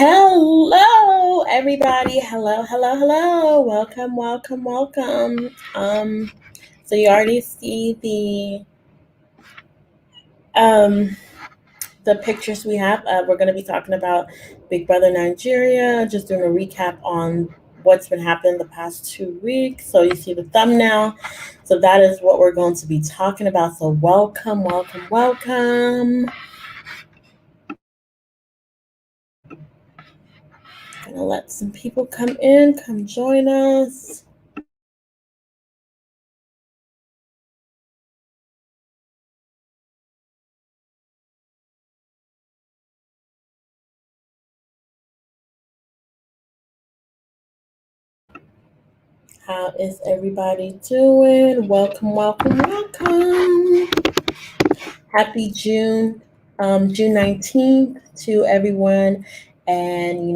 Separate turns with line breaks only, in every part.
Hello, everybody. Hello, hello, hello. Welcome, welcome, welcome. So you already see um the pictures we have. We're going to be talking about Big Brother Nigeria. Just doing a recap on what's been happening the past 2 weeks. So you see the thumbnail. So that is what we're going to be talking about. So welcome, welcome, welcome. Gonna let some people come in, come join us. How is everybody doing? Welcome, welcome, welcome. Happy June 19th to everyone. And,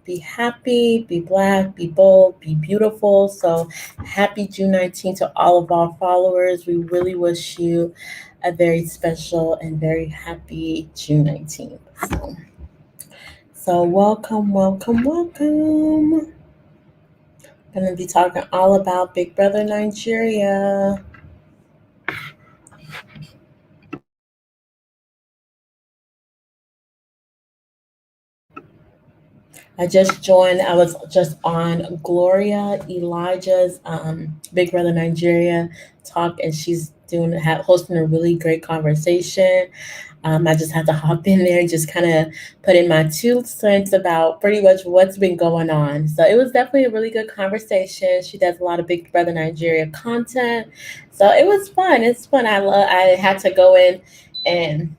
be happy, be black, be bold, be beautiful. So happy June 19th to all of our followers. We really wish you a very special and very happy June 19th. So welcome, welcome, welcome. Going to be talking all about Big Brother Nigeria. I just joined. I was just on Gloria Elijah's Big Brother Nigeria talk, and she's hosting a really great conversation. I just had to hop in there and just kind of put in my 2 cents about pretty much what's been going on. So it was definitely a really good conversation. She does a lot of Big Brother Nigeria content, so it was fun. It's fun. I had to go in and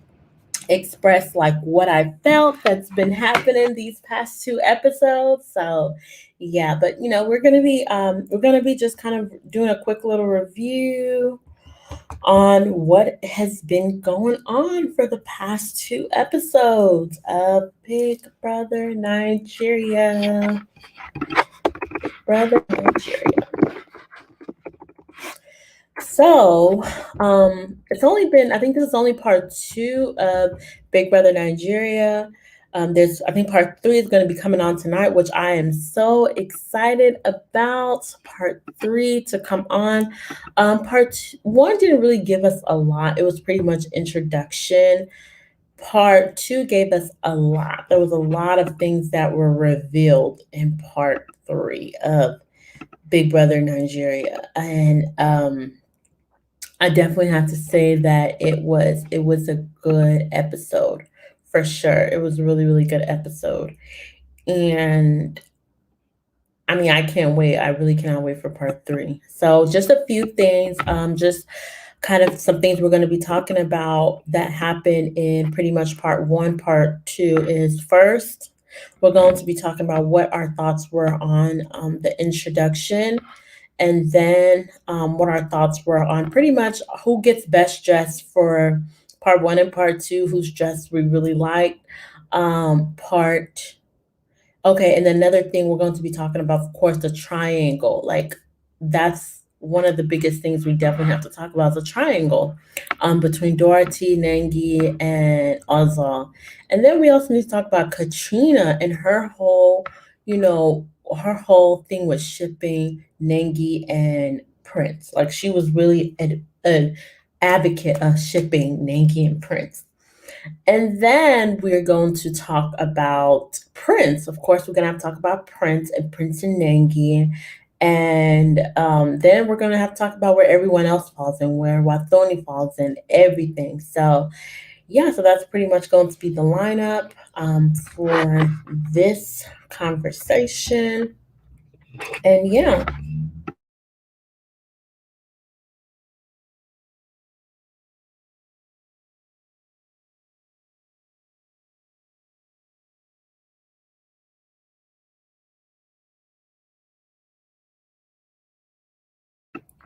express like what I felt that's been happening these past 2 episodes. So yeah, but we're gonna be just kind of doing a quick little review on what has been going on for the past 2 episodes of Big Brother Nigeria. Brother Nigeria. So, it's only been, I think this is only part 2 of Big Brother Nigeria. I think part 3 is going to be coming on tonight, which I am so excited about. Part 3 to come on. Part 1 didn't really give us a lot, it was pretty much introduction. Part 2 gave us a lot. There was a lot of things that were revealed in part 3 of Big Brother Nigeria. And, I definitely have to say that it was a good episode for sure. It was a really, really good episode. And I mean, I can't wait. I really cannot wait for part 3. So just a few things, just kind of some things we're going to be talking about that happened in pretty much part 1. Part 2 is first, we're going to be talking about what our thoughts were on the introduction, and then what our thoughts were on pretty much who gets best dressed for part 1 and part 2, whose dress we really liked. Part Okay, and another thing we're going to be talking about, of course, the triangle. Like that's one of the biggest things we definitely have to talk about, the triangle between Dorothy, Nengi, and Ozal. And then we also need to talk about Katrina and her whole thing with shipping Nengi and Prince. Like she was really an advocate of shipping Nengi and Prince. And then we're going to talk about Prince. Of course, we're going to have to talk about Prince and Prince and Nengi. And then we're going to have to talk about where everyone else falls and where Wathoni falls and everything. So, yeah, so that's pretty much going to be the lineup for this conversation. And yeah.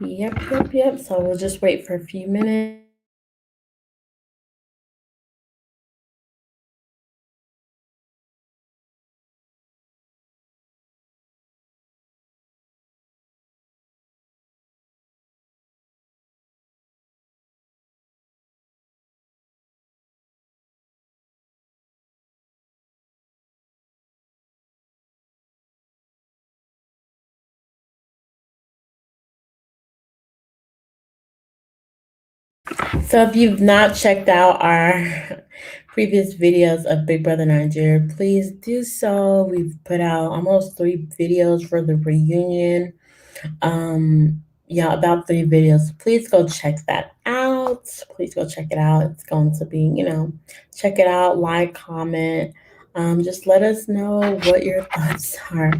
Yep, yep, yep. So we'll just wait for a few minutes. So if you've not checked out our previous videos of Big Brother Nigeria, please do so. We've put out almost 3 videos for the reunion. Yeah, about 3 videos. Please go check that out. Please go check it out. It's going to be, check it out, like, comment. Just let us know what your thoughts are.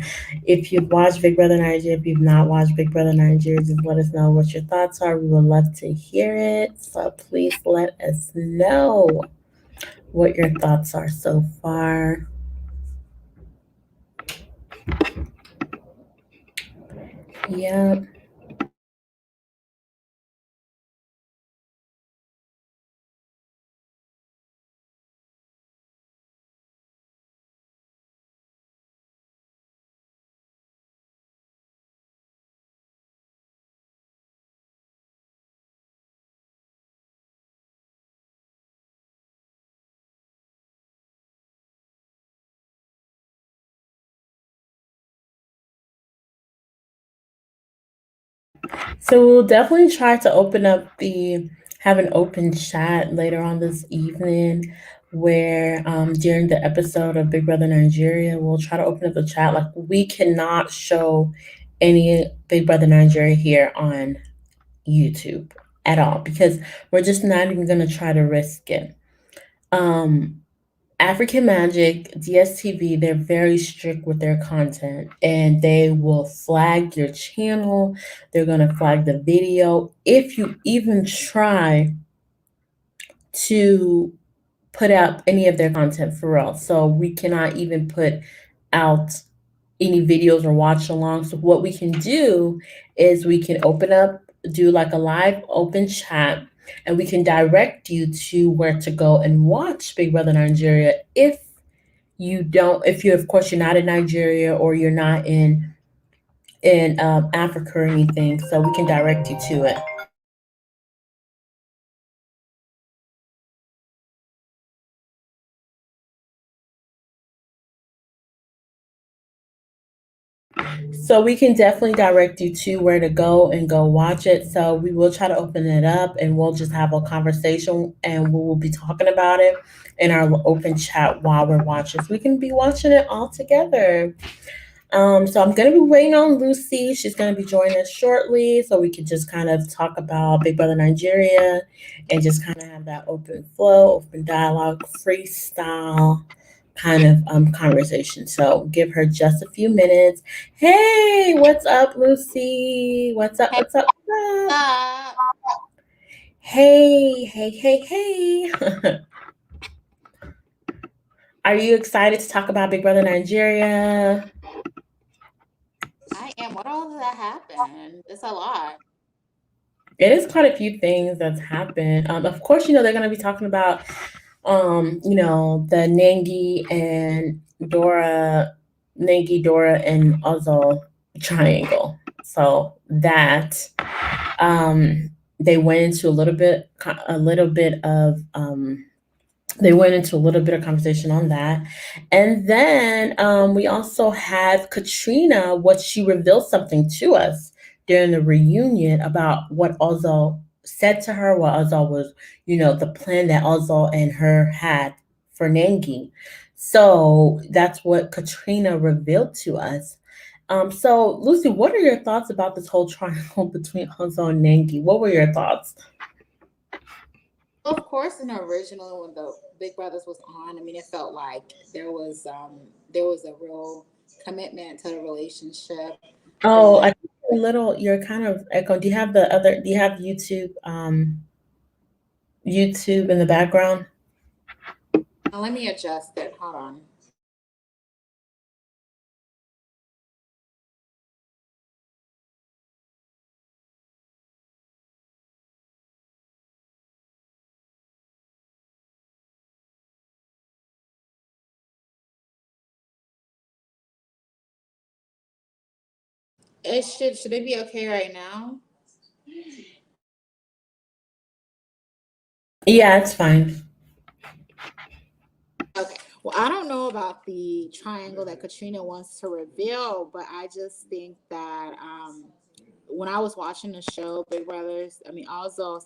If you've watched Big Brother Nigeria, if you've not watched Big Brother Nigeria, just let us know what your thoughts are. We would love to hear it. So please let us know what your thoughts are so far. Yeah. So we'll definitely try to have an open chat later on this evening where during the episode of Big Brother Nigeria, we'll try to open up the chat. Like we cannot show any Big Brother Nigeria here on YouTube at all because we're just not even gonna try to risk it. Um African Magic, DSTV, they're very strict with their content and they will flag your channel. They're going to flag the video if you even try to put out any of their content for real. So we cannot even put out any videos or watch along. So what we can do is we can do like a live open chat and we can direct you to where to go and watch Big Brother Nigeria if you of course you're not in Nigeria or you're not in Africa or anything, so we can direct you to it. So we can definitely direct you to where to go and go watch it. So we will try to open it up and we'll just have a conversation and we will be talking about it in our open chat while we're watching. So we can be watching it all together. So I'm going to be waiting on Lucy. She's going to be joining us shortly so we can just kind of talk about Big Brother Nigeria and just kind of have that open flow, open dialogue, freestyle kind of conversation. So give her just a few minutes. Hey, what's up, Lucy? What's up?
Hey,
What's up? What's up?
up?
Hey, hey, hey, hey. Are you excited to talk about Big Brother Nigeria?
I am. What all did that happen? It's a lot.
It is quite a few things that's happened. Of course, they're going to be talking about, the Nengi, Dora, and Ozo triangle. So that they went into a little bit of they went into a little bit of conversation on that. And then we also had Katrina, what she revealed something to us during the reunion about what Ozo said to her, what Ozo was, the plan that Ozo and her had for Nangi. So that's what Katrina revealed to us. So Lucy, what are your thoughts about this whole triangle between Ozo and Nangi? What were your thoughts?
Of course, in the original when the Big Brothers was on, I mean, it felt like there was a real commitment to the relationship.
Oh,
But
I think you're kind of echoing. Do you have YouTube in the background?
let me adjust it. Hold on. It should it be okay right now?
Yeah, it's fine.
Okay. Well, I don't know about the triangle that Katrina wants to reveal, but I just think that when I was watching the show Big Brothers, I mean, Alzo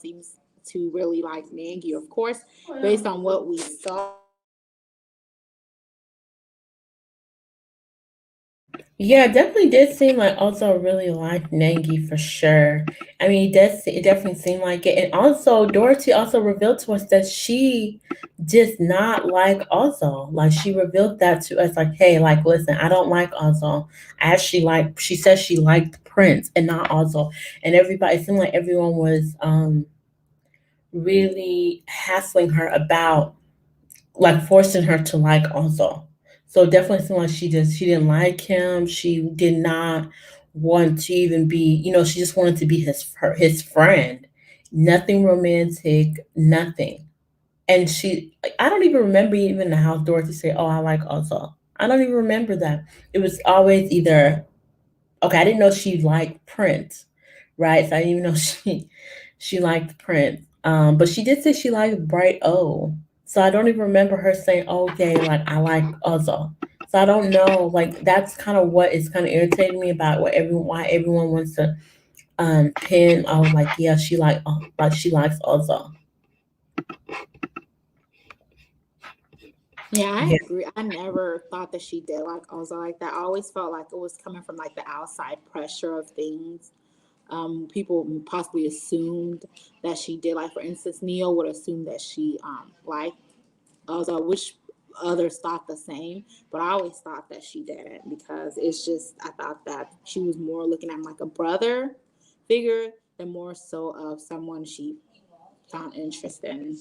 to really like Nangi. Of course, based on what we saw,
Yeah, it definitely did seem like also really liked Nangi for sure. I mean, it definitely seemed like it. And also, Dorothy also revealed to us that she does not like Ozzo. Like, she revealed that to us, like, hey, like, listen, I don't like Ozzo. I actually like, she said she liked Prince and not Ozzo. And everybody, it seemed like everyone was really hassling her about like forcing her to like also. So it definitely seemed like she didn't like him. She did not want to even be, she just wanted to be his friend. Nothing romantic, nothing. And I don't even remember even how Dorothy said, "Oh, I like also." I don't even remember that. It was always either okay. I didn't know she liked Prince, right? So I didn't even know she liked Prince. But she did say she liked Bright O. So I don't even remember her saying, "Oh, okay, like I like Ozzo." So I don't know. Like that's kind of what is kind of irritating me about why everyone wants to pin. I was like, yeah, like she likes Ozzo.
yeah, I
Yeah,
agree. I never thought that she did like Ozzy like that. I always felt like it was coming from like the outside pressure of things. People possibly assumed that she did. Like for instance, Neil would assume that she liked Ozzy. I wish others thought the same, but I always thought that she didn't because it's just I thought that she was more looking at him like a brother figure than more so of someone she found interest in.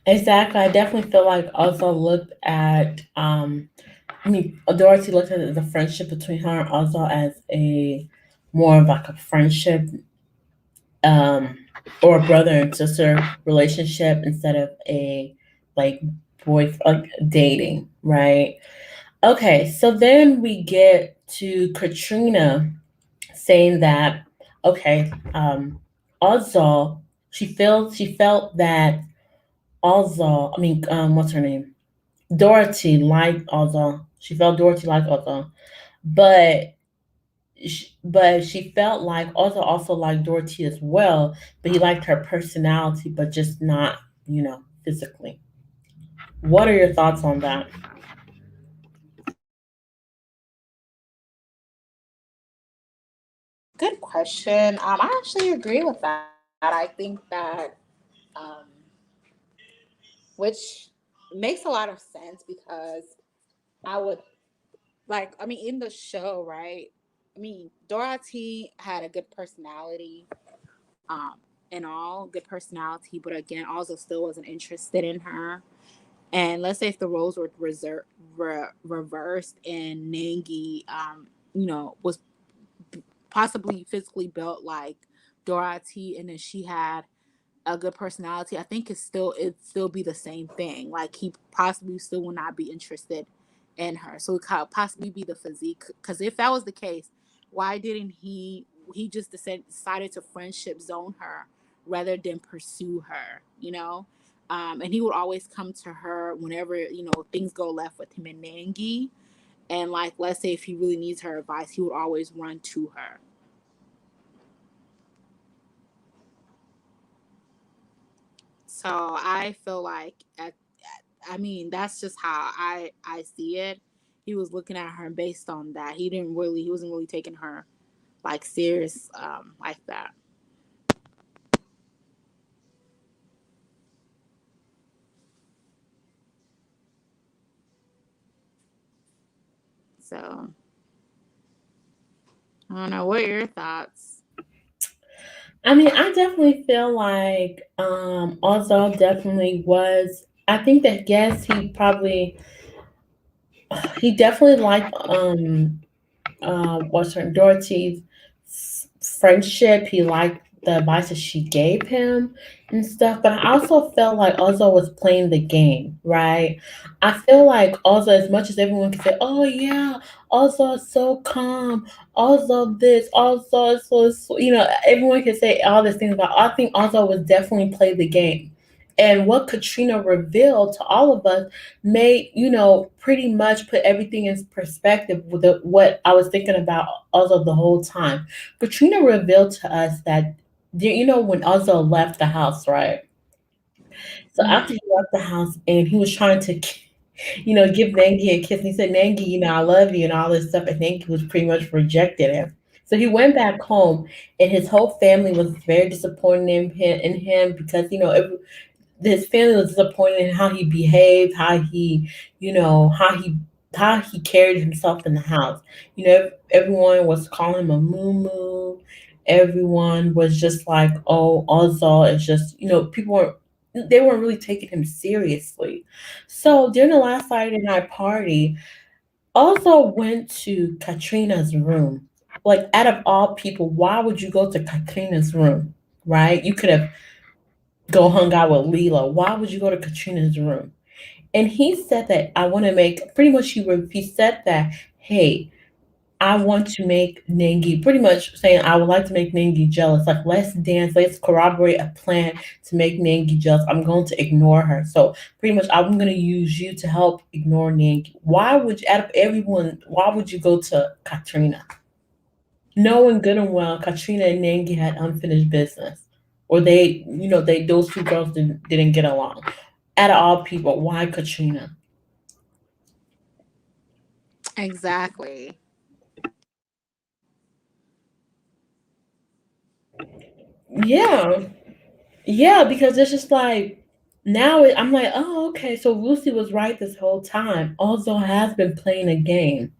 exactly. I definitely feel like Ozzo looked at I mean, Dorothy looked at the friendship between her and Ozzo as a more of like a friendship, um, or a brother and sister relationship instead of a like like dating, right? Okay, so then we get to Katrina saying that okay, Ozzo, she felt that Ozzo, I mean, what's her name? Dorothy liked Ozzo. She felt Dorothy liked Ozzo, but she felt like also liked Dorothy as well, but he liked her personality, but just not, physically. What are your thoughts on that?
Good question. I actually agree with that. I think that, um, which makes a lot of sense because I would like, I mean, in the show, right? I mean, Dorothy had a good personality, um, and all good personality, but again, also still wasn't interested in her. And let's say if the roles were reversed and Nangi, was possibly physically built like Dorothy, and then she had a good personality, I think it'd still be the same thing. Like he possibly still will not be interested in her. So it could possibly be the physique. Because if that was the case, why didn't he just decided to friendship zone her rather than pursue her? And he would always come to her whenever things go left with him and Nangi. And like let's say if he really needs her advice, he would always run to her. So I feel like I mean, that's just how I see it. He was looking at her based on that. He wasn't really taking her like serious like that. So I don't know. What are your thoughts?
I mean, I definitely feel like Ozzo definitely was. I think that yes, he definitely liked what's her Dorothy's friendship. He liked the advice that she gave him and stuff. But I also felt like Ozzo was playing the game, right? I feel like Ozzo, as much as everyone can say, "Oh yeah, Ozzo is so calm," Ozzo this, Ozzo is so, everyone can say all these things about. I think Ozzo was definitely played the game. And what Katrina revealed to all of us made, pretty much put everything in perspective with what I was thinking about Ozzo the whole time. Katrina revealed to us that, when Ozzo left the house, right? So after
Mm-hmm.
he left the house and he was trying to, give Nangi a kiss, and he said, Nangi, I love you and all this stuff, and Nangi was pretty much rejected him. So he went back home, and his whole family was very disappointed in him because, his family was disappointed in how he behaved, how he, you know, how he carried himself in the house. Everyone was calling him a moo. Everyone was just like, oh, Ozal is just, people weren't really taking him seriously. So during the last Saturday night party, Ozal went to Katrina's room. Like, out of all people, why would you go to Katrina's room? Right? You could have go hung out with Leela. Why would you go to Katrina's room? And he said that I want to make pretty much he said that, hey, I want to make Nengi pretty much saying I would like to make Nengi jealous. Like, let's dance, let's corroborate a plan to make Nengi jealous. I'm going to ignore her. So pretty much I'm gonna use you to help ignore Nengi. Why would you, out of everyone, why would you go to Katrina? Knowing good and well Katrina and Nengi had unfinished business. Or those two girls didn't get along. Out of all people, why Katrina?
Exactly.
Yeah. Yeah, because it's just like now I'm like, oh, okay, so Lucy was right this whole time. Also has been playing a game.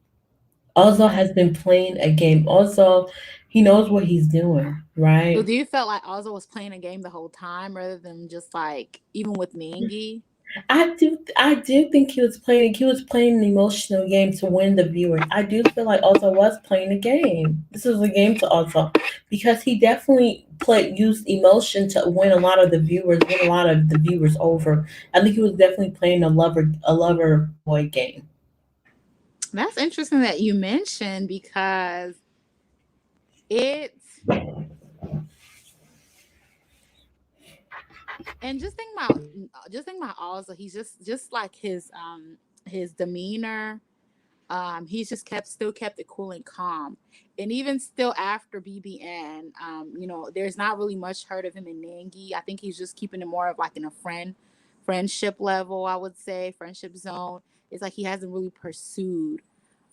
Also has been playing a game. Also, he knows what he's doing,
So
right?
do you felt like Ozzo was playing a game the whole time rather than just like even with Nangi?
I do think he was playing an emotional game to win the viewers. I do feel like Ozzo was playing a game. This is a game to Ozzo because he definitely used emotion to win a lot of the viewers over. I think he was definitely playing a lover boy game.
That's interesting that you mentioned because it's and just think about Ozzo. He's just like his demeanor. He's just kept it cool and calm. And even still after BBN, there's not really much heard of him in Nangi. I think he's just keeping it more of like in a friendship level, I would say, friendship zone. It's like he hasn't really pursued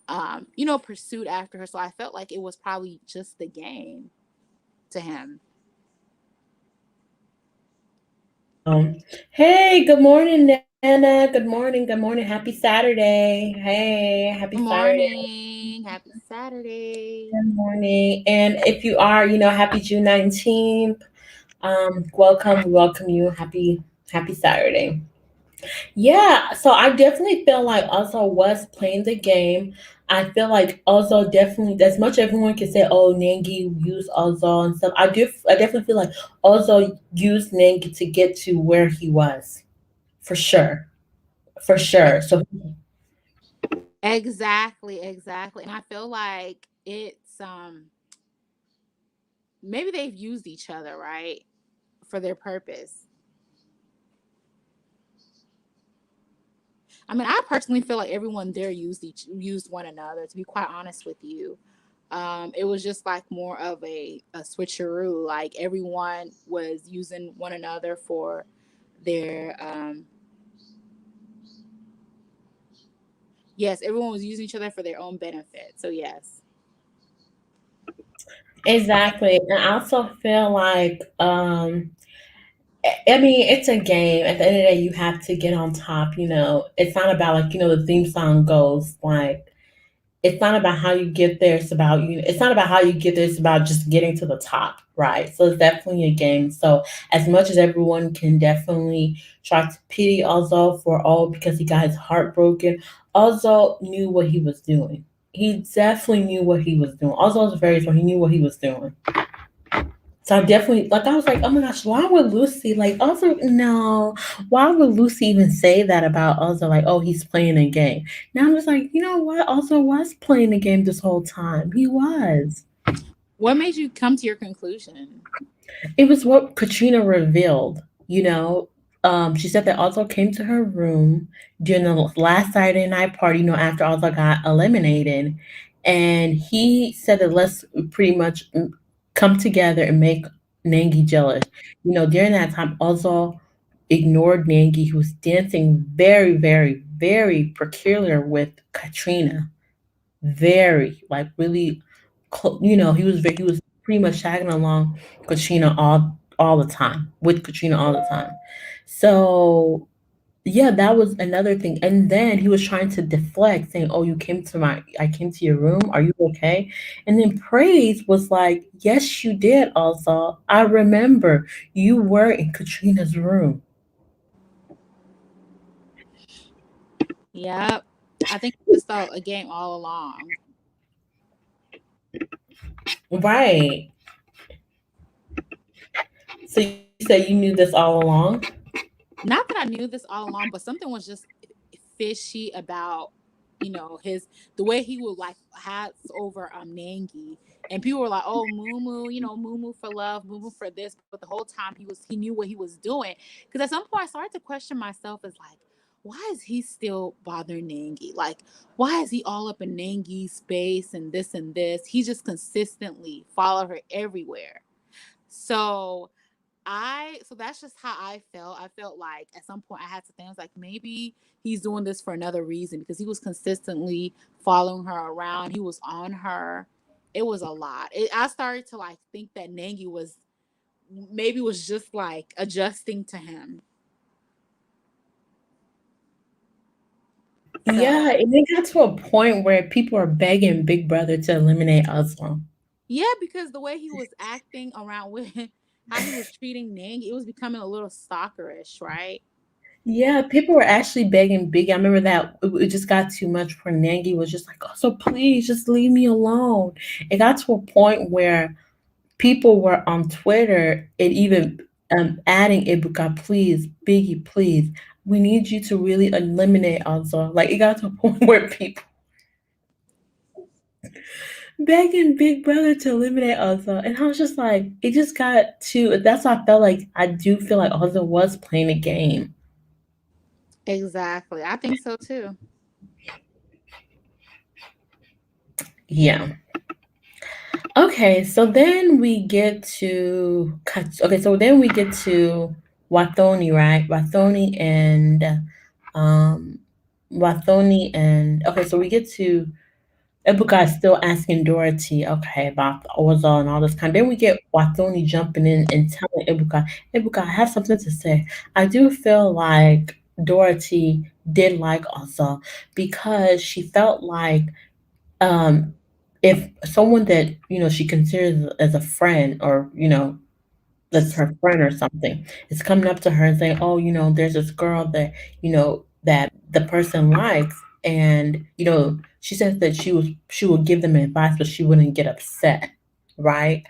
after her. So I felt like it was probably just the game to him.
Um, hey, good morning, Nana. Good morning. Good morning. Happy Saturday. Hey, happy
Good
Saturday.
morning. Happy Saturday.
Good morning. And if you are, happy June 19th. Welcome, we welcome you. Happy Saturday. Yeah, so I definitely feel like Ozzo was playing the game. I feel like Ozzo definitely, as much everyone can say, oh, Nangi used Ozzo and stuff. I definitely feel like Ozzo used Nangi to get to where he was, for sure, for
E-
sure. So
Exactly, exactly. And I feel like it's maybe they've used each other, right? For their purpose. I mean, I personally feel like everyone there used one another. To be quite honest with you, it was just like more of a switcheroo. Like everyone was using one another for their yes, everyone was using each other for their own benefit. So yes.
exactly, and I also feel like, I mean, it's a game. At the end of the day, you have to get on top. It's not about, like, the theme song goes like, it's not about how you get there. It's not about how you get there. It's about just getting to the top, right? So it's definitely a game. So as much as everyone can definitely try to pity Ozzo for because he got his heart broken, Ozzo knew what he was doing. He definitely knew what he was doing. Ozzo was very smart. He knew what he was doing. So I definitely, like, I was like, oh my gosh, why would Lucy, like, also, no, why would Lucy even say that about also, like, oh, he's playing a game? Now I'm just like, you know what? Also was playing a game this whole time. He was.
What made you come to your conclusion?
It was what Katrina revealed, you know? She said that Otto came to her room during the last Saturday night party, after Otto got eliminated. And he said that let's pretty much come together and make Nangi jealous. During that time, Otto ignored Nangi, who was dancing very, very, very peculiar with Katrina. Very, like really, he was pretty much tagging along Katrina all the time, with Katrina all the time. So yeah, that was another thing. And then he was trying to deflect, saying, "Oh, I came to your room. Are you okay?" And then Praise was like, "Yes, you did. Also, I remember you were in Katrina's room."
Yep. I think this thought a game all along.
Right. So you say you knew this all along?
Not that I knew this all along, but something was just fishy about, his the way he would like hats over Nangi. And people were like, "Oh, Moo Moo, Moo Moo for love, Moo Moo for this." But the whole time he knew what he was doing. Because at some point I started to question myself as like, why is he still bothering Nangi? Like, why is he all up in Nangi's space and this and this? He just consistently followed her everywhere. So so that's just how I felt. I felt like at some point I had to think, I was like, maybe he's doing this for another reason, because he was consistently following her around. He was on her. It was a lot. I started to like think that Nangi was just like adjusting to him.
Yeah,
So
and it got to a point where people are begging Big Brother to eliminate Aslam.
yeah, because the way he was acting around with how he was treating Nangi, it was becoming a little stalkerish, right?
Yeah, people were actually begging Big. I remember that it just got too much for Nangi was just like, "Oh, so please just leave me alone." It got to a point where people were on Twitter and even adding Ibuka, "Please, Biggie, please, we need you to really eliminate Azor." Like it got to a point where people begging Big Brother to eliminate Azor, and I was just like, it just got too. That's why I felt like I do feel like Azor was playing a game.
Exactly. I think so too.
Yeah. Okay, so then we get to Wathoni, right? Um Wathoni and okay, so we get to Ebuka is still asking Dorothy, okay, about the Ozo and all this kind. Then we get Wathoni jumping in and telling Ebuka, I have something to say. I do feel like Dorothy did like Ozo because she felt like um if someone that she considers as a friend, or that's her friend or something, is coming up to her and saying, "Oh, there's this girl that that the person likes," and she says that she would give them advice, but she wouldn't get upset, right?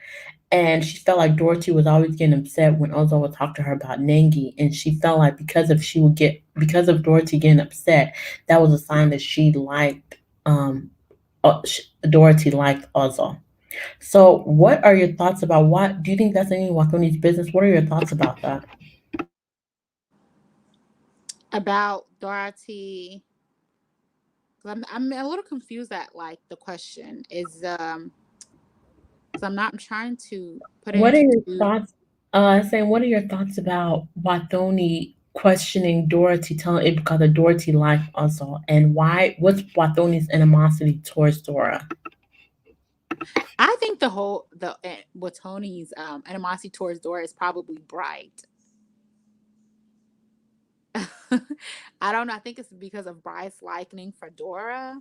And she felt like Dorothy was always getting upset when Ozo would talk to her about Nengi, and she felt like because of Dorothy getting upset, that was a sign that she liked Dorothy liked Ozo. So, what are your thoughts about what? Do you think that's any Wakoni's business? What are your thoughts about that?
About Dorothy, 'cause I'm a little confused at like the question is because I'm trying to put it
What are your
into.
thoughts? Saying, what are your thoughts about Watoni questioning Dorothy, telling Ibuka that Dorothy liked Ozo, and why? What's Watoni's animosity towards Dora?
I think the what Tony's animosity towards Dora is probably Bright. I don't know. I think it's because of Bright's likening for Dora.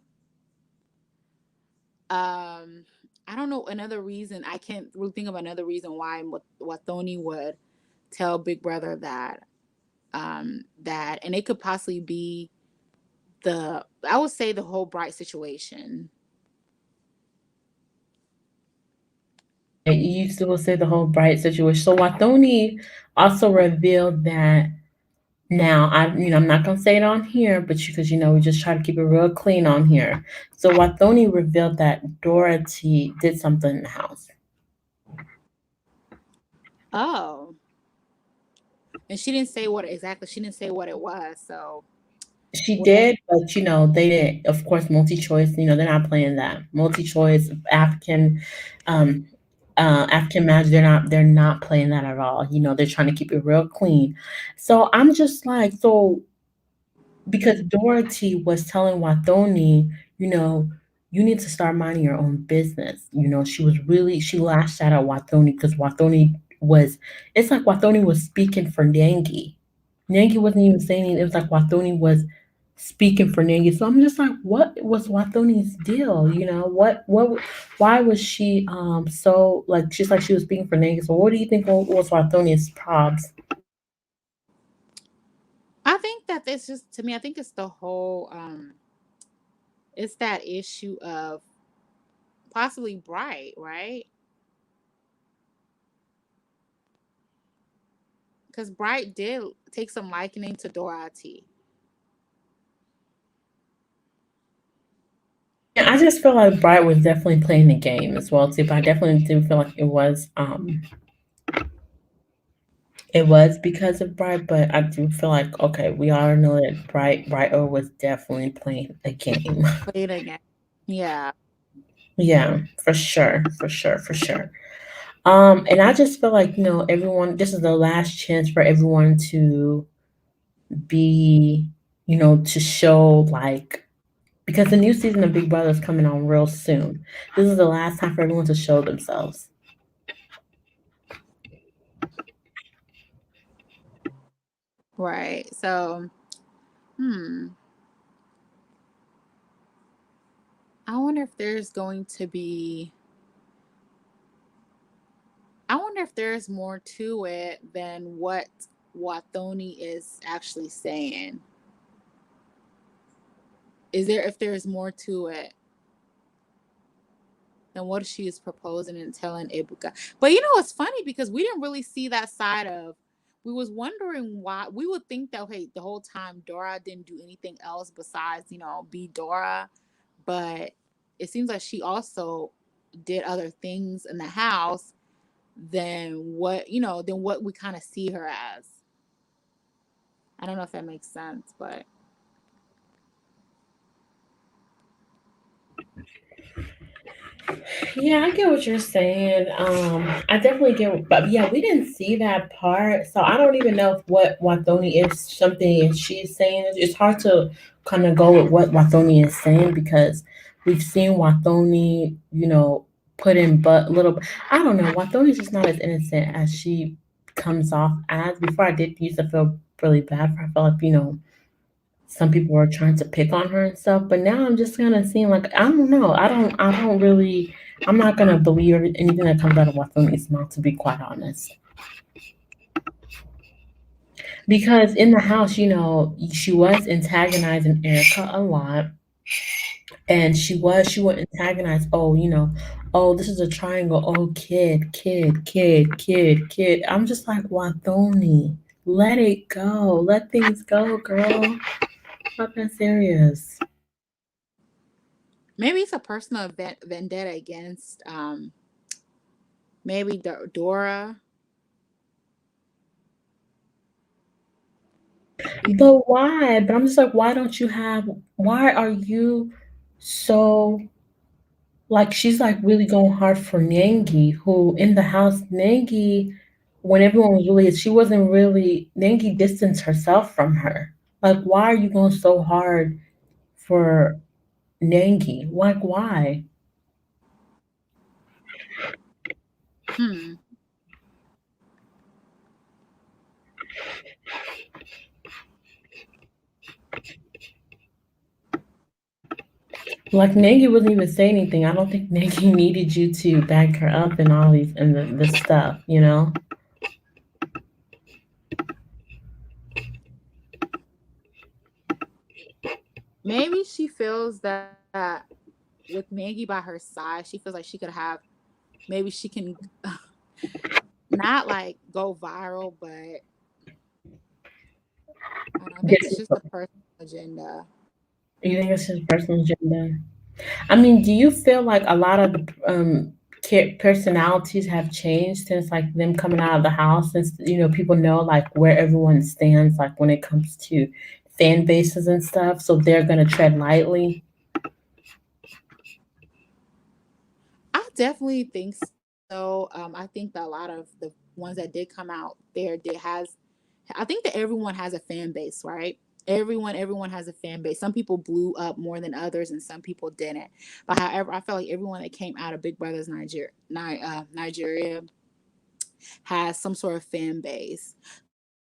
Um, I don't know another reason. I can't really think of another reason why what Tony would tell Big Brother that, and it could possibly be I would say the whole Bright situation.
You still say the whole Bright situation. So Watoni also revealed that. Now, I'm not gonna say it on here, but because we just try to keep it real clean on here. So Wathoni revealed that Dorothy did something in the house.
Oh, And she didn't say what exactly. She didn't say what it was. So
She
would that?
did, but they didn't. Of course, multi-choice. They're not playing that multi-choice African, um, African magic. They're not playing that at all. They're trying to keep it real clean. So I'm just like, so because Dorothy was telling Wathoni, you know, you need to start minding your own business. She lashed out at Wathoni because Wathoni was, it's like Wathoni was speaking for Nangi. Nangi wasn't even saying anything. It was like Wathoni was speaking for Nangi. So I'm just like, what was Wathoni's deal? Why was she so like, she's like she was speaking for Nangi. So what do you think was Wathoni's probs?
I think that it's just to me. I think it's the whole. It's that issue of possibly Bright, right? Because Bright did take some likening to Dorothy.
Yeah, I just feel like Bright was definitely playing the game as well too. But I definitely do feel like it was because of Bright, but I do feel like, okay, we all know that Bright was definitely playing a game.
Played again. Yeah.
Yeah, for sure, for sure, for sure. And I just feel like, everyone, this is the last chance for everyone to be, to show like, because the new season of Big Brother is coming on real soon. This is the last time for everyone to show themselves.
Right. So, hmm. I wonder if there's going to be. I wonder if there's more to it than what Wathoni is actually saying. Is there if there's more to it than what she is proposing and telling Ibuka? But it's funny because we didn't really see that side of. We was wondering why we would think that hey the whole time Dora didn't do anything else besides be Dora, but it seems like she also did other things in the house than what we kind of see her as. I don't know if that makes sense, but
Yeah, I get what you're saying. I definitely get, but yeah, we didn't see that part, so I don't even know if what Wathoni is something she's saying. It's hard to kind of go with what Wathoni is saying because we've seen Wathoni, put in but little. I don't know. Wathoni's just not as innocent as she comes off as. Before, I did used to feel really bad for her. I felt like some people were trying to pick on her and stuff, but now I'm just kind of seeing like, I don't know. I don't really. I'm not gonna believe anything that comes out of Wathoni's mouth, to be quite honest. Because in the house, she was antagonizing Erica a lot, and she would antagonize. Oh, oh, this is a triangle. Oh, kid, kid, kid, kid, kid. I'm just like, Wathoni, let it go. Let things go, girl. Not that serious.
maybe it's a personal vendetta against maybe Dora.
But why? But I'm just like, why don't you have? Why are you so like? She's like really going hard for Nangi, who in the house, Nangi, when everyone was really, she wasn't really. Nangi distanced herself from her. Like, why are you going so hard for Nangi? Like, why?
Hmm.
Like, Nangi wasn't even saying anything. I don't think Nangi needed you to back her up and all these and the stuff.
Maybe she feels that with Maggie by her side, she feels like she could have. Maybe she can not like go viral, but I don't know.
Get
Maybe it's just a personal agenda.
You think it's his personal agenda? I mean, do you feel like a lot of the personalities have changed since like them coming out of the house, since people know like where everyone stands like when it comes to fan bases and stuff, so they're gonna tread lightly.
I definitely think so. I think that a lot of the ones that did come out there did has. I think that everyone has a fan base, right? Everyone has a fan base. Some people blew up more than others, and some people didn't. But however, I felt like everyone that came out of Big Brother's Nigeria has some sort of fan base.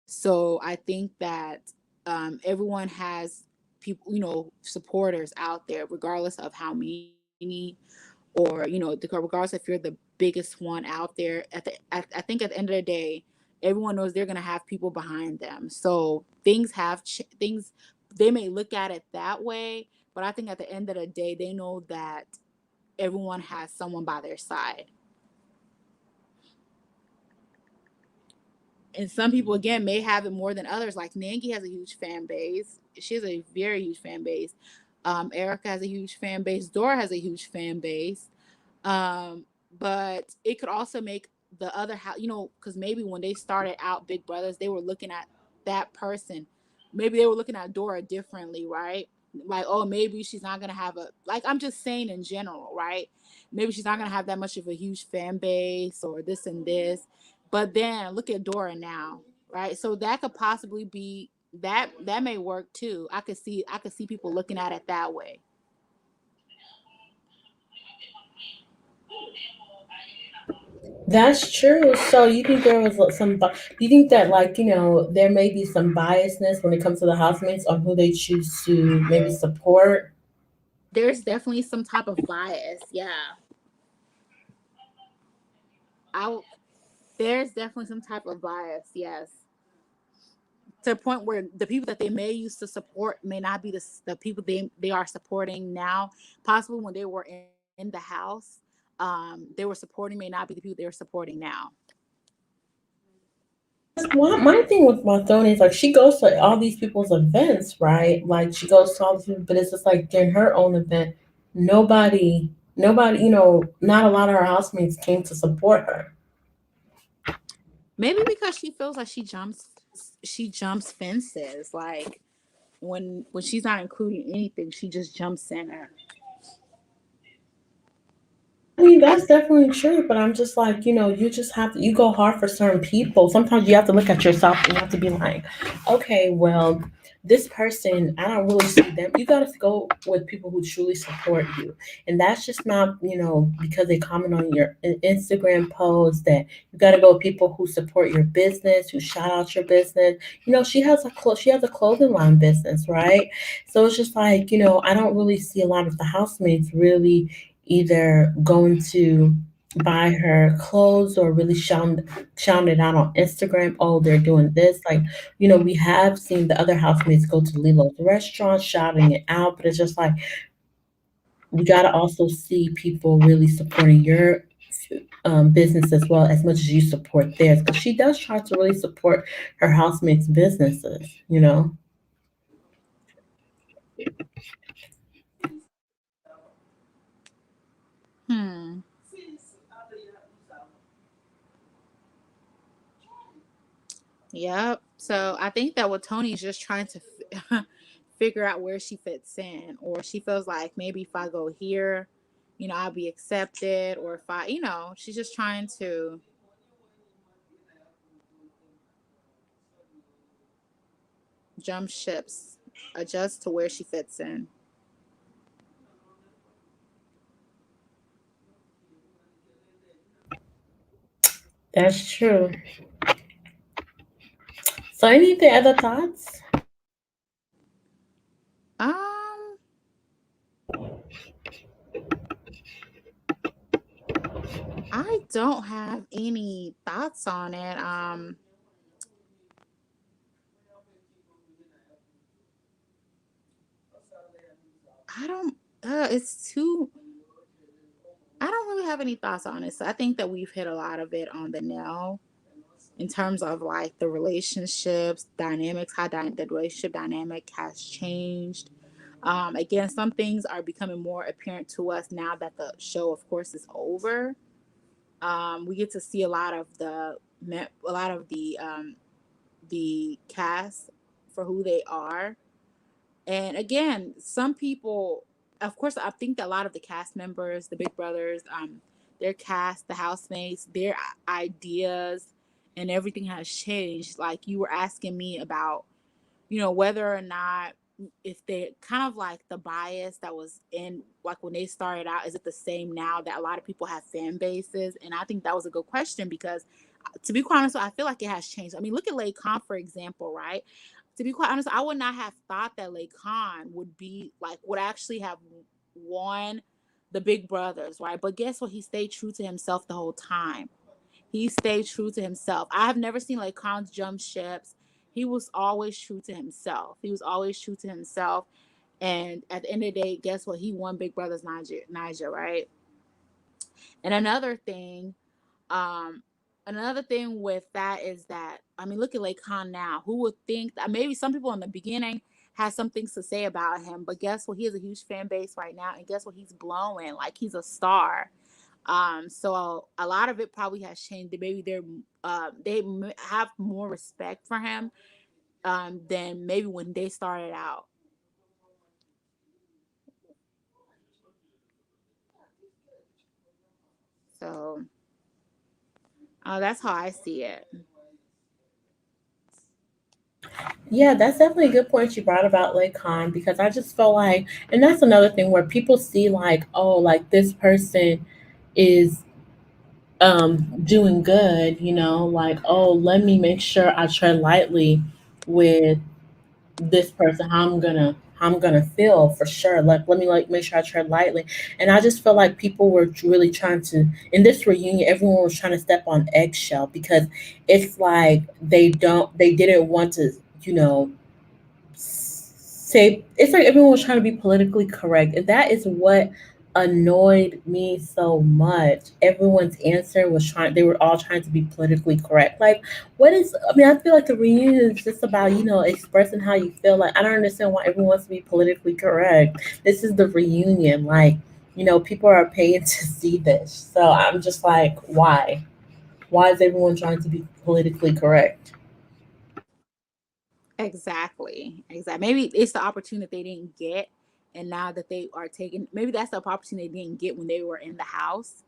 So I think that everyone has people, supporters out there, regardless of how many, or regardless if you're the biggest one out there. I think at the end of the day, everyone knows they're gonna have people behind them. So things, they may look at it that way, but I think at the end of the day, they know that everyone has someone by their side. And some people again may have it more than others. Like Nangi has a huge fan base. She has a very huge fan base. Erica has a huge fan base. Dora has a huge fan base. Um, but it could also make the other house, because maybe when they started out Big Brothers, they were looking at that person. Maybe they were looking at Dora differently, right? Like, oh, maybe she's not gonna have a, like, I'm just saying in general, right? Maybe she's not gonna have that much of a huge fan base or this and this. But then look at Dora now, right? So that could possibly be that may work too. I could see people looking at it that way.
That's true. So you think there was you think that like there may be some biasness when it comes to the housemates on who they choose to maybe support?
There's definitely some type of bias. Yeah. I There's definitely some type of bias, yes. To a point where the people that they may used to support may not be the people they are supporting now. Possibly when they were in the house, they were supporting may not be the people they're supporting now.
Well, my thing with Wathoni is like she goes to all these people's events, right? Like she goes to all these people, but it's just like during her own event, nobody, not a lot of her housemates came to support her.
Maybe because she feels like she jumps fences. Like when she's not including anything, she just jumps in her.
I mean, that's definitely true, but I'm just like, you just have to, you go hard for certain people. Sometimes you have to look at yourself and you have to be like, okay, well, this person, I don't really see them. You got to go with people who truly support you. And that's just not, because they comment on your Instagram post, that you got to go with people who support your business, who shout out your business. She has a clothing line business, right? So it's just like, I don't really see a lot of the housemates really either going to buy her clothes or really shouting it out on Instagram. Oh, they're doing this. Like, we have seen the other housemates go to Lilo's restaurant shouting it out, but it's just like we got to also see people really supporting your business as much as you support theirs. Because she does try to really support her housemates' businesses.
Hmm. Yep. So I think that what Tony's just trying to figure out where she fits in, or she feels like maybe if I go here, I'll be accepted, or if she's just trying to jump ships, adjust to where she fits in.
That's true. So, any other thoughts?
Um, I don't have any thoughts on it. I don't. It's too. I don't really have any thoughts on it. So I think that we've hit a lot of it on the nail in terms of like the relationships dynamics, how the relationship dynamic has changed. Again, some things are becoming more apparent to us now that the show, of course, is over. We get to see a lot of the cast for who they are. And again, some people, of course, I think that a lot of the cast members, the Big Brothers, their cast, the housemates, their ideas and everything has changed. Like you were asking me about, whether or not, if they kind of like the bias that was in, like when they started out, is it the same now that a lot of people have fan bases? And I think that was a good question because, to be quite honest, I feel like it has changed. I mean, look at Lay Khan, for example, right? To be quite honest, I would not have thought that Lay Khan would actually have won the Big Brothers, right? But guess what? He stayed true to himself the whole time. He stayed true to himself. I have never seen Lay Khan jump ships. He was always true to himself. He was always true to himself. And at the end of the day, guess what? He won Big Brothers Naija, right? And um, another thing with that is that, I mean, look at Lake Khan now. Who would think that maybe some people in the beginning had some things to say about him, but guess what? He has a huge fan base right now, and guess what? He's blowing like he's a star. So a lot of it probably has changed. Maybe have more respect for him than maybe when they started out. So that's how I see it.
Yeah, that's definitely a good point you brought about Lake Khan because I just felt like, and that's another thing where people see like, oh, like this person is doing good, like, oh, let me make sure I tread lightly with this person, how I'm gonna feel for sure. Like let me like make sure I tread lightly. And I just feel like people were really trying to in this reunion, everyone was trying to step on eggshell because it's like they didn't want to, you know, say it's like everyone was trying to be politically correct. And that is what annoyed me so much. Everyone's answer was trying they were all trying to be politically correct. Like what is I mean, I feel like the reunion is just about, expressing how you feel. Like I don't understand why everyone wants to be politically correct. This is the reunion. Like, people are paying to see this. So I'm just like, why? Why is everyone trying to be politically correct?
Exactly. Exactly. Maybe it's the opportunity they didn't get. And now that they are taking, maybe that's the opportunity they didn't get when they were in the house.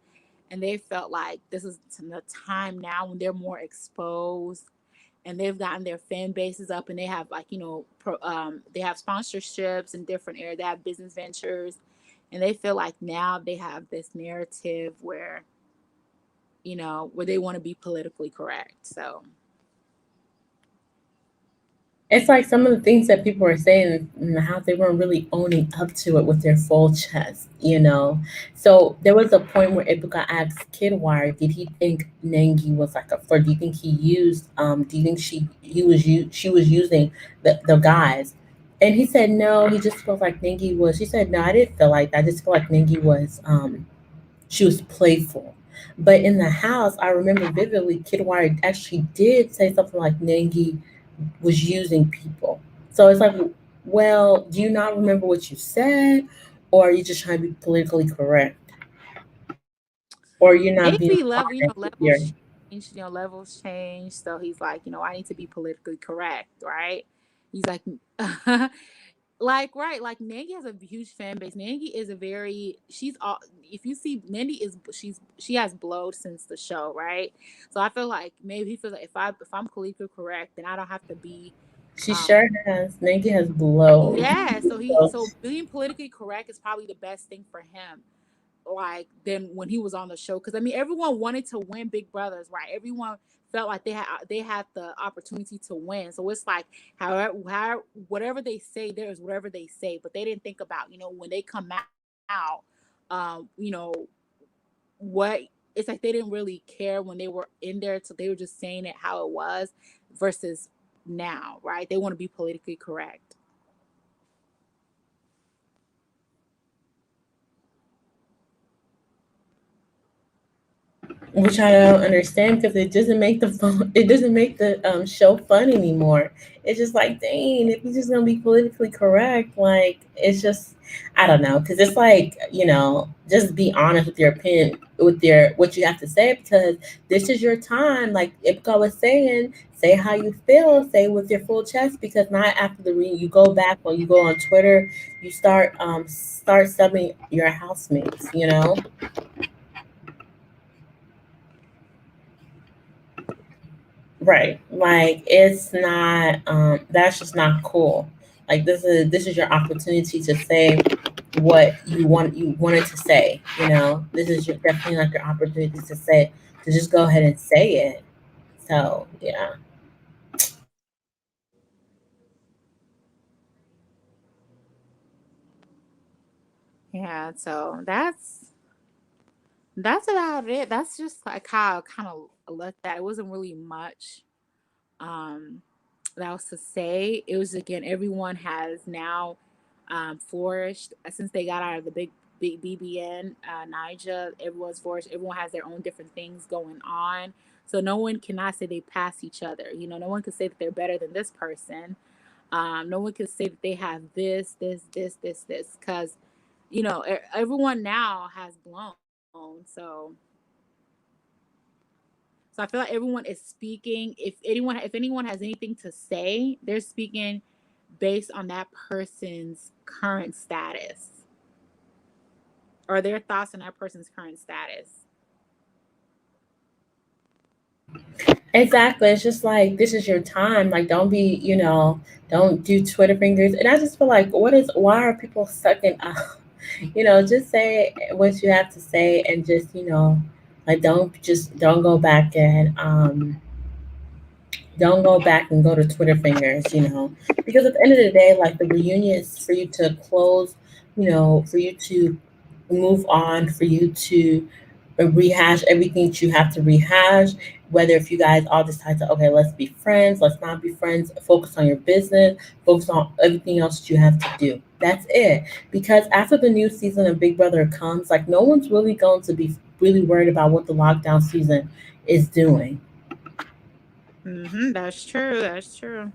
And they felt like this is the time now when they're more exposed and they've gotten their fan bases up and they have like, they have sponsorships in different areas. They have business ventures. And they feel like now they have this narrative where they want to be politically correct. So,
It's like some of the things that people were saying in the house, they weren't really owning up to it with their full chest. So there was a point where Ibuka asked Kidwire, did he think Nengi was like a flirt? Do you think he used do you think she was using the guys? And he said no, he just felt like Nengi was she said no, I didn't feel like that. I just feel like Nengi was she was playful. But in the house, I remember vividly Kidwire actually did say something like Nengi was using people. So it's like, well, do you not remember what you said? Or are you just trying to be politically correct? Or you're not being
maybe
honest with your
levels change. So he's like, I need to be politically correct, right? He's like, like, right, like Nangi has a huge fan base. Nangi is a very, she's all, if you see, Nangi she has blowed since the show, right? So I feel like maybe he feels like if I'm politically correct, then I don't have to be,
she
um,
sure has. Nike has blow.
yeah. So
So
being politically correct is probably the best thing for him like than when he was on the show. Because I mean, everyone wanted to win Big Brothers, right? Everyone felt like they had the opportunity to win. So it's like however whatever they say, there is whatever they say, but they didn't think about when they come out, um, you know what. It's like they didn't really care when they were in there, so they were just saying it how it was, versus now, right? They want to be politically correct.
which I don't understand because it doesn't make the fun, it doesn't make the show fun anymore. It's just like, dang, if you're just gonna be politically correct, like it's just, I don't know, because it's like, just be honest with your opinion, with your what you have to say, because this is your time. Like Ipka was saying, say how you feel, say with your full chest, because not after the reading, you go back when you go on Twitter, you start subbing your housemates, Right. Like it's not that's just not cool. Like this is your opportunity to say what you wanted to say, This is definitely like your opportunity to say, to just go ahead and say it. So, yeah.
Yeah, so that's about it. That's just like how I kind of looked at it. It wasn't really much um that was to say. It was again, everyone has now flourished since they got out of the big BBN NIJA. Everyone's flourished. Everyone has their own different things going on. So no one cannot say they pass each other. No one can say that they're better than this person. No one can say that they have this, because everyone now has blown. So so I feel like everyone is speaking. If anyone has anything to say, they're speaking based on that person's current status or their thoughts on that person's current status.
Exactly. It's just like this is your time. Like don't do Twitter fingers. And I just feel like why are people sucking up? Just say what you have to say and just, like don't go back and don't go back and go to Twitter fingers, because at the end of the day, like the reunion is for you to close, for you to move on, for you to rehash everything that you have to rehash. Whether if you guys all decide to, okay, let's be friends, let's not be friends, focus on your business, focus on everything else that you have to do. That's it. Because after the new season of Big Brother comes, like no one's really going to be really worried about what the lockdown season is doing.
That's true. That's true.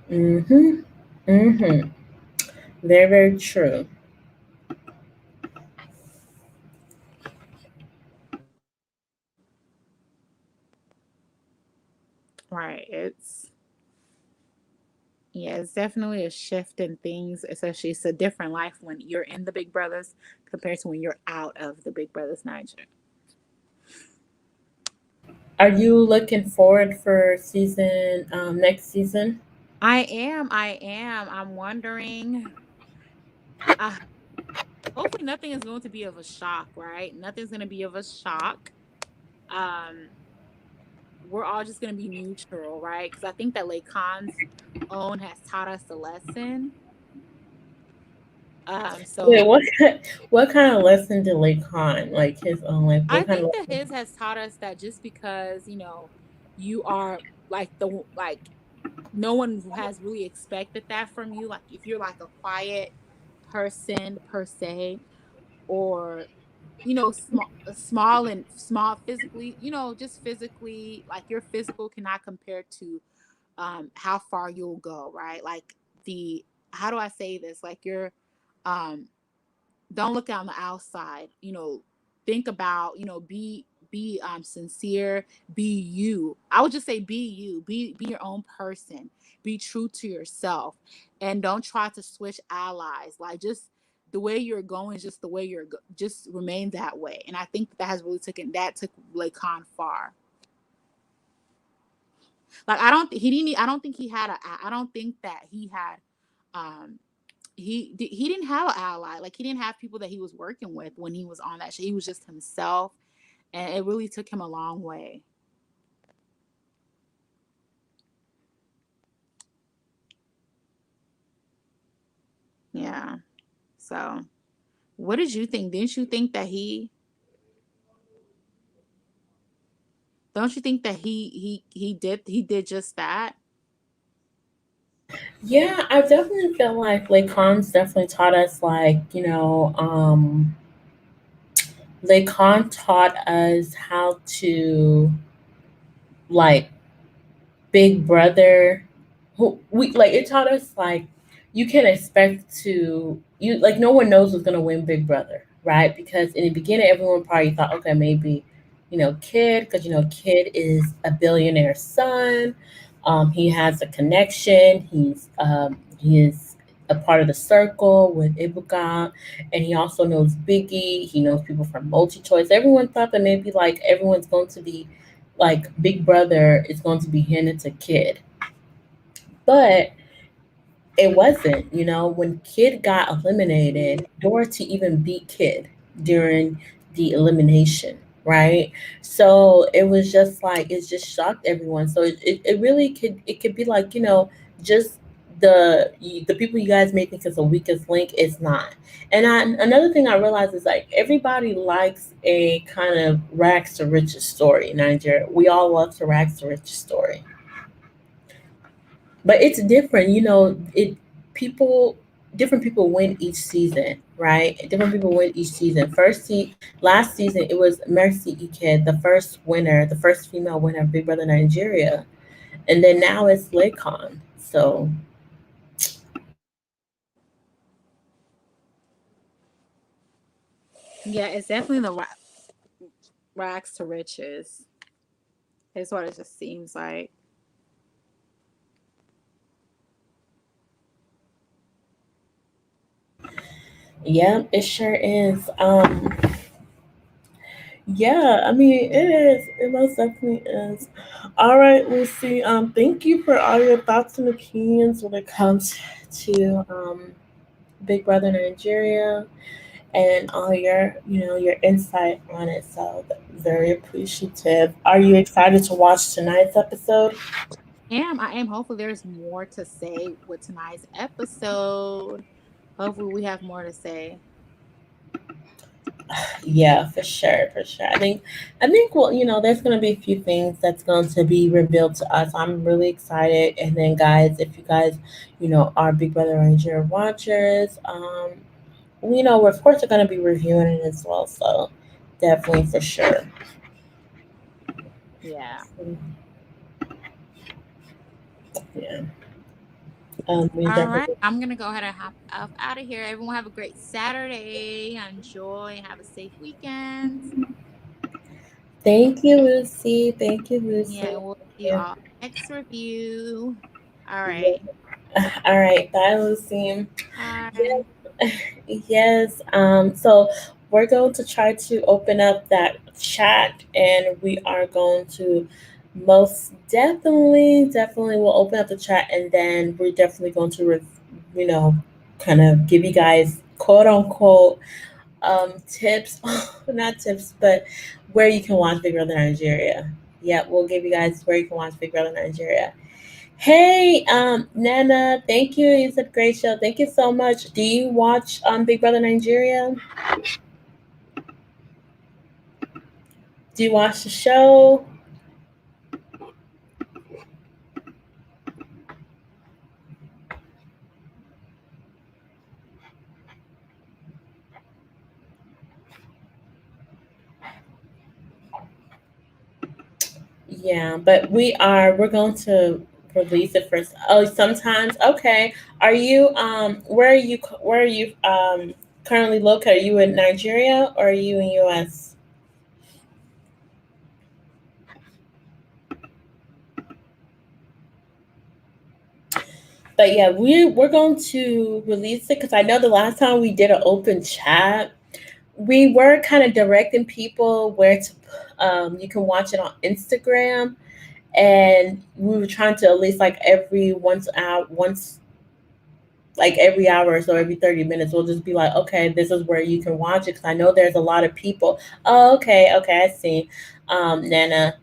Mm-hmm. Mm-hmm. Very, very true.
Right. It's definitely a shift in things, especially it's a different life when you're in the Big Brothers compared to when you're out of the Big Brothers Niger.
Are you looking forward for next season?
I'm wondering. Uh, Hopefully, nothing is going to be of a shock, right? Nothing's going to be of a shock. Um, we're all just going to be neutral, right? Because I think that Lacan's own has taught us a lesson.
Wait,
So
what kind of lesson did Lacan, like his own, like
I
what kind of
think that
lesson?
his has taught us that just because you are like no one has really expected that from you. Like if you're like a quiet person per se, or small physically, just physically, like your physical cannot compare to how far you'll go, right? Like the how do I say this? Like you're um don't look on the outside, think about, be sincere, be you. I would just say be you, be your own person, be true to yourself, and don't try to switch allies. Like just the way you're going is just the way just remain that way. And I think that has really took Lacan far. Like I don't think he had I don't think that he had um he didn't have an ally. Like he didn't have people that he was working with when he was on that show. He was just himself, and it really took him a long way. Yeah. So, what did you think? Didn't you think that he? Don't you think that he did just that?
Yeah, I definitely feel like Lacan's definitely taught us, like, Lacan taught us how to like Big Brother, who we like it taught us like you can expect to you like no one knows who's gonna win Big Brother, right? Because in the beginning everyone probably thought, okay, maybe, Kid, because Kid is a billionaire son. He has a connection, he is a part of the circle with Ibuka, and he also knows Biggie, he knows people from multi choice. Everyone thought that maybe like everyone's going to be like Big Brother is going to be handed to Kid. But it wasn't, when Kid got eliminated, Dorothy even beat Kid during the elimination, right? So it was just like it just shocked everyone. So it really could be like, just the people you guys may think is the weakest link is not. And another thing I realized is like everybody likes a kind of rags to riches story in Nigeria. We all love the rags to riches story, but it's different. It people different people win each season, right? Different people win each season. Last season it was Mercy Ike, the first winner, the first female winner of Big Brother Nigeria, and then now it's Laycon. So
Yeah, it's definitely the rags to riches. Is what it just seems like.
yeah, it sure is. Yeah, I mean it is. It most definitely is. All right, Lucy. Thank you for all your thoughts and opinions when it comes to Big Brother Nigeria, and all your insight on it. So very appreciative. Are you excited to watch tonight's episode?
I am. Hopefully, there's more to say with tonight's episode. Hopefully, we have more to say.
Yeah, for sure, for sure. I think well, there's gonna be a few things that's going to be revealed to us. I'm really excited. And then guys, if you guys, are Big Brother Ranger watchers, we're of course are gonna be reviewing it as well. So definitely for sure.
Yeah.
Yeah. We
All right.
definitely.
I'm gonna go ahead and hop up out of here. Everyone have a great Saturday. Enjoy and have a safe weekend.
Thank you, Lucy. Thank you,
Yeah,
Lucy.
and we'll see you
Yeah.
all next review. All
Yeah.
right.
All right. Bye, Lucy.
Bye.
Yes. Yes. So we're going to try to open up that chat, and we are going to most definitely will open up the chat, and then we're definitely going to, you know, kind of give you guys quote unquote tips, not tips, but where you can watch Big Brother Nigeria. Yeah, we'll give you guys where you can watch Big Brother Nigeria. Hey, Nana, thank you. You said great show. Thank you so much. Do you watch Big Brother Nigeria? Do you watch the show? Yeah, but we're going to release it first. Oh, sometimes. Okay. Where are you currently located? Are you in Nigeria or are you in US? But yeah, we're going to release it because I know the last time we did an open chat, we were kind of directing people where to. You can watch it on Instagram, and we were trying to at least like every hour or so, every 30 minutes, we'll just be like, okay, this is where you can watch it because I know there's a lot of people. Oh, okay, okay, I see. Nana.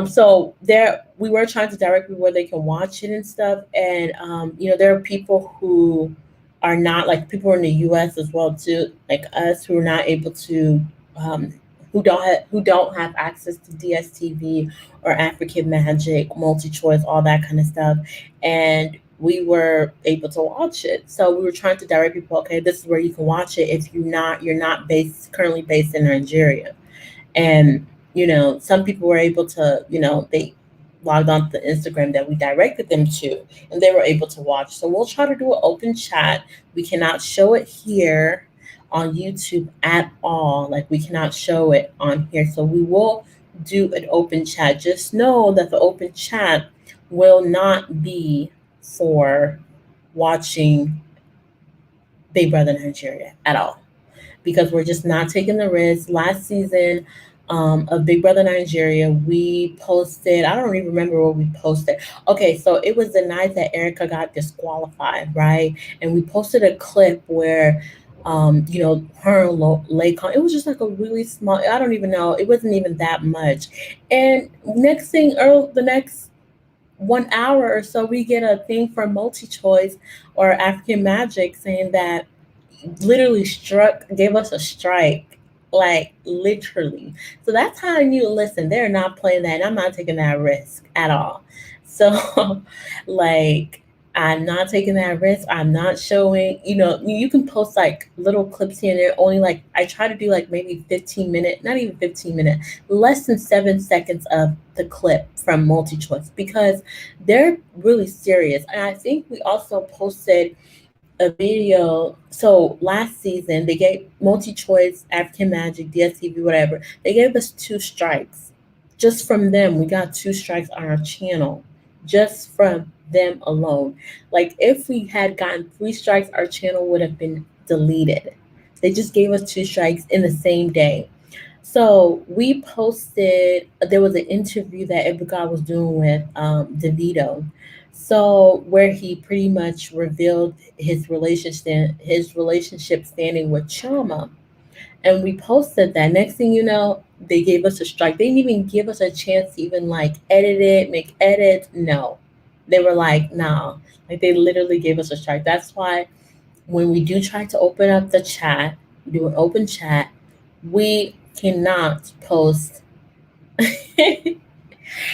So there, we were trying to direct people where they can watch it and stuff, and there are people who are not like people in the U.S. as well too, like us, who are not able to, um, who don't have access to DSTV or African Magic, multi choice, all that kind of stuff, and we were able to watch it. So we were trying to direct people, okay, this is where you can watch it if you're not based currently based in Nigeria. And some people were able to, they logged on to the Instagram that we directed them to, and they were able to watch. So we'll try to do an open chat. We cannot show it here on YouTube at all. Like, we cannot show it on here. So we will do an open chat. Just know that the open chat will not be for watching Big Brother Nigeria at all, because we're just not taking the risk. Last season of Big Brother Nigeria, we posted, I don't even remember what we posted. Okay, so it was the night that Erica got disqualified, right? And we posted a clip where, her and Laycon, it was just like a really small, I don't even know, it wasn't even that much. And next thing, the next 1 hour or so, we get a thing from Multi Choice or African Magic saying that literally gave us a strike, like literally. So that's how I knew, listen, they're not playing that, and I'm not taking that risk at all. So like, I'm not taking that risk. I'm not showing, you can post like little clips here and there, only like, I try to do like maybe 15 minute, not even 15 minute, less than 7 seconds of the clip from Multi Choice, because they're really serious. And I think we also posted a video. So last season, they gave Multi Choice, African Magic, DSTV, whatever. They gave us 2 strikes. Just from them, we got 2 strikes on our channel. Just from them alone. Like, if we had gotten 3 strikes, our channel would have been deleted. They just gave us 2 strikes in the same day. So we posted, there was an interview that Ibuka was doing with DeVito. So where he pretty much revealed his relationship standing with Chama. And we posted that. Next thing you know, they gave us a strike. They didn't even give us a chance to even like edit it, make edits. No. They were like, nah. Like, they literally gave us a strike. That's why when we do try to open up the chat, do an open chat, we cannot post.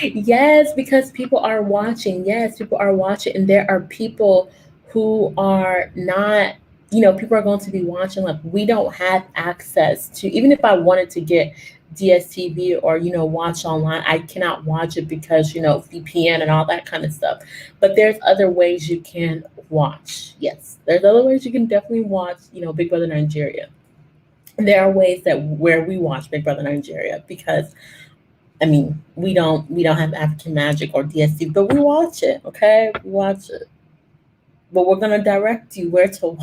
Yes, because people are watching. Yes, people are watching, and there are people who are not. People are going to be watching. Like, we don't have access to. Even if I wanted to get DSTV or watch online, I cannot watch it because VPN and all that kind of stuff. But there's other ways you can watch. Yes, there's other ways you can definitely watch. Big Brother Nigeria. There are ways that where we watch Big Brother Nigeria, because I mean, we don't have African Magic or DSC, but we watch it. Okay, we watch it. But we're gonna direct you where to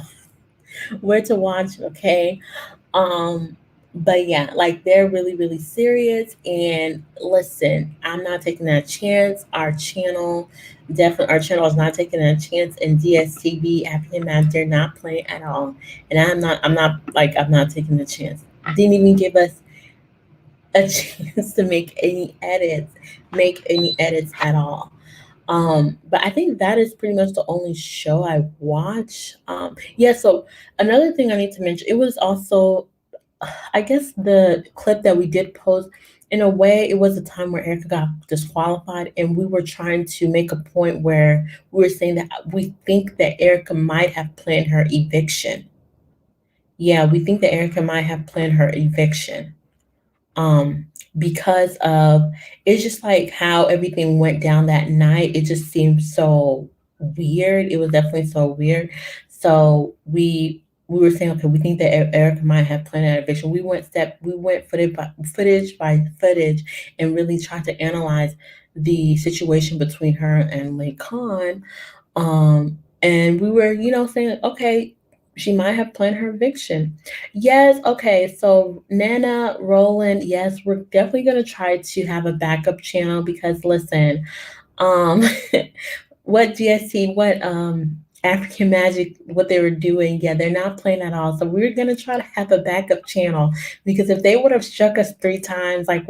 watch it. Okay. Um. But yeah, like, they're really really serious. And listen, I'm not taking that chance. Our channel is not taking that chance. And DSTV, African Magic, they're not playing at all. And I'm not taking the chance. Didn't even give us a chance to make any edits at all. But I think that is pretty much the only show I watch. Yeah, so another thing I need to mention, it was also, I guess, the clip that we did post, in a way, it was a time where Erica got disqualified, and we were trying to make a point where we were saying that we think that Erica might have planned her eviction. Yeah, we think that Erica might have planned her eviction, um because of, it's just like how everything went down that night. It just seemed so weird. It was definitely so weird. So we were saying, okay, we think that Erica might have planned an eviction. We went footage by footage and really tried to analyze the situation between her and Lake Khan. And we were, saying, okay, she might have planned her eviction. Yes, okay. So Nana, Roland, yes, we're definitely gonna try to have a backup channel, because listen, um what GST, what African Magic, what they were doing, yeah, they're not playing at all. So we're gonna try to have a backup channel, because if they would have struck us 3 times, like,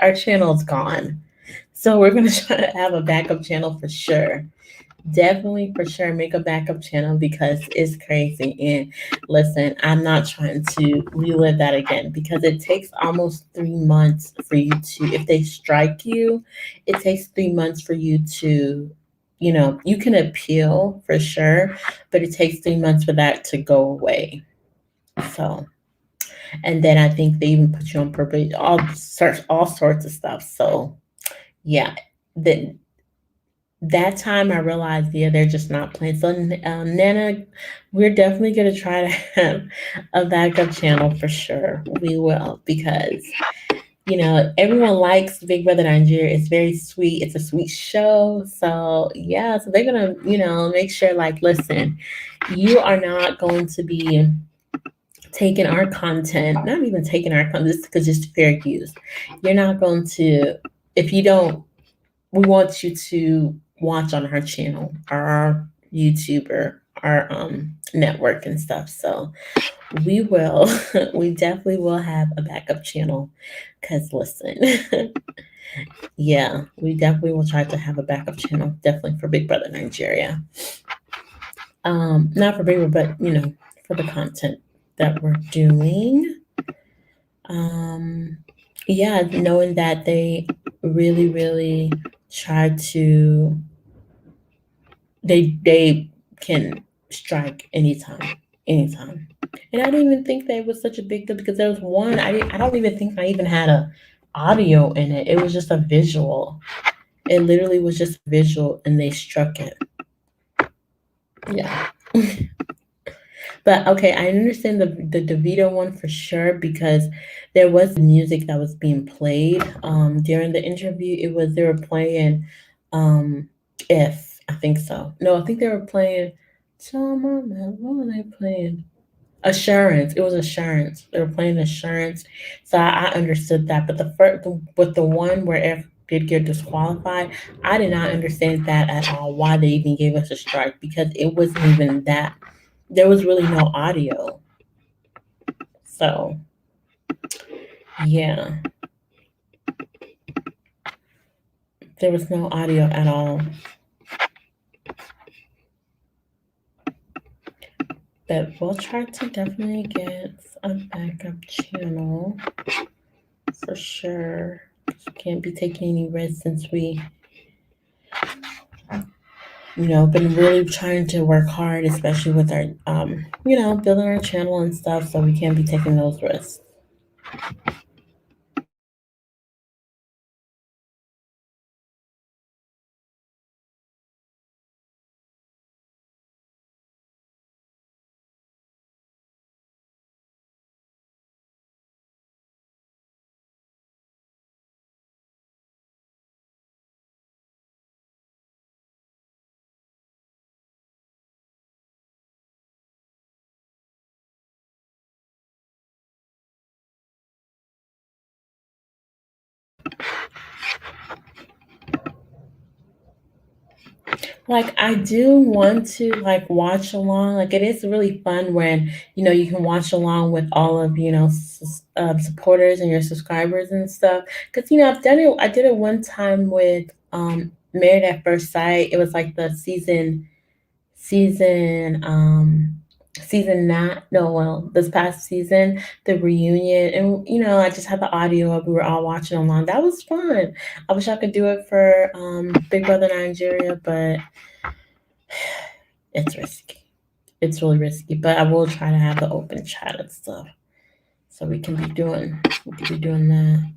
our channel's gone. So we're gonna try to have a backup channel for sure. Definitely, for sure, make a backup channel, because it's crazy. And listen, I'm not trying to relive that again, because it takes almost 3 months for you to, if they strike you, it takes 3 months for you to you can appeal for sure, but it takes 3 months for that to go away. So, and then I think they even put you on probation, all sorts of stuff. So, yeah, that that time I realized, yeah, they're just not playing. So, Nana, we're definitely gonna try to have a backup channel for sure. We will, because everyone likes Big Brother Nigeria. It's very sweet. It's a sweet show. So yeah, so they're gonna, make sure, like, listen, you are not going to be taking our content, not even taking our content, because it's fair use. You're not going to, if you don't, we want you to watch on our channel, our YouTuber, our network and stuff. So we will, we definitely will have a backup channel. Cause listen, yeah, we definitely will try to have a backup channel, definitely for Big Brother Nigeria. Not for Big Brother, but for the content that we're doing. Um, yeah, knowing that they really, really try to, they can strike anytime, anytime. And I didn't even think that it was such a big deal, because there was one I don't even think I even had a audio in it. It was just a visual. It literally was just a visual, and they struck it. Yeah. But okay, I understand the DeVito one for sure, because there was music that was being played during the interview. It was, they were playing if I think so. No, I think they were playing what were they playing? Assurance. It was Assurance. They were playing Assurance. So I understood that. But with the one where F did get disqualified, I did not understand that at all. Why they even gave us a strike, because it wasn't even that. There was really no audio. So yeah, there was no audio at all. But we'll try to definitely get a backup channel for sure. Can't be taking any risks, since we been really trying to work hard, especially with our building our channel and stuff, so we can't be taking those risks. Like, I do want to, like, watch along. Like, it is really fun when you can watch along with all of supporters and your subscribers and stuff. Because I've done it. I did it one time with Married at First Sight. It was like the season season not no well this past season, the reunion, and I just had the audio up. We were all watching along. That was fun. I wish I could do it for Big Brother Nigeria, but it's risky. It's really risky, but I will try to have the open chat and stuff, so we can be doing that.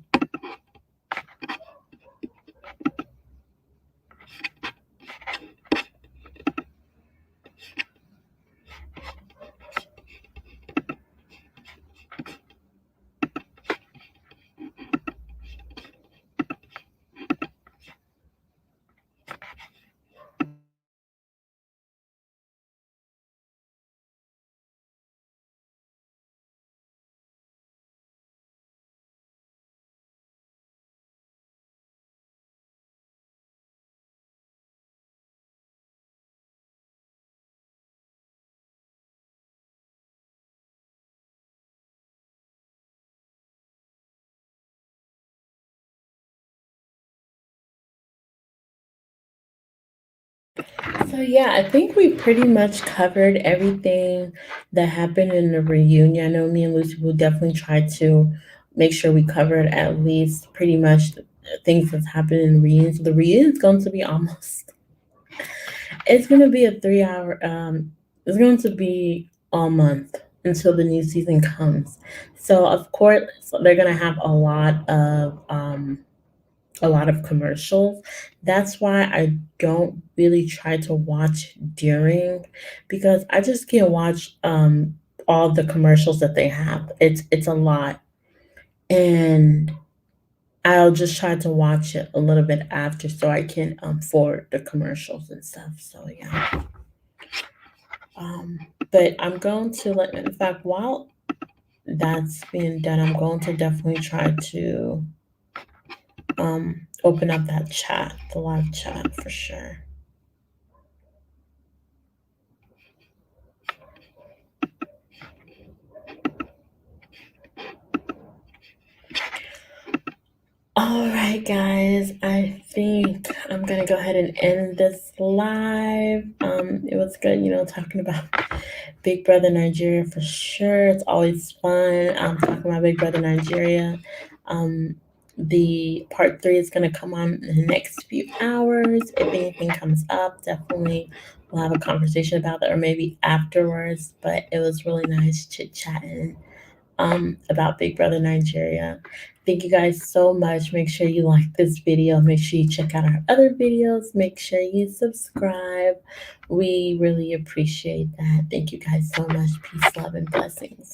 So yeah, I think we pretty much covered everything that happened in the reunion. I know me and Lucy will definitely try to make sure we covered at least pretty much the things that's happened in the reunion. So the reunion's going to be almost It's gonna be a 3 hour. It's going to be all month until the new season comes. So of course they're gonna have a lot of commercials. That's why I don't really try to watch during, because I just can't watch all the commercials that they have. It's a lot, and I'll just try to watch it a little bit after so I can forward the commercials and stuff. So yeah. Um, but I'm going to let, in fact, while that's being done, I'm going to definitely try to open up that chat, the live chat for sure. All right, guys, I think I'm gonna go ahead and end this live. It was good, talking about Big Brother Nigeria for sure. It's always fun talking about Big Brother Nigeria. The part 3 is gonna come on in the next few hours. If anything comes up, definitely we'll have a conversation about that, or maybe afterwards. But it was really nice chit chatting about Big Brother Nigeria. Thank you guys so much. Make sure you like this video. Make sure you check out our other videos. Make sure you subscribe. We really appreciate that. Thank you guys so much. Peace, love, and blessings.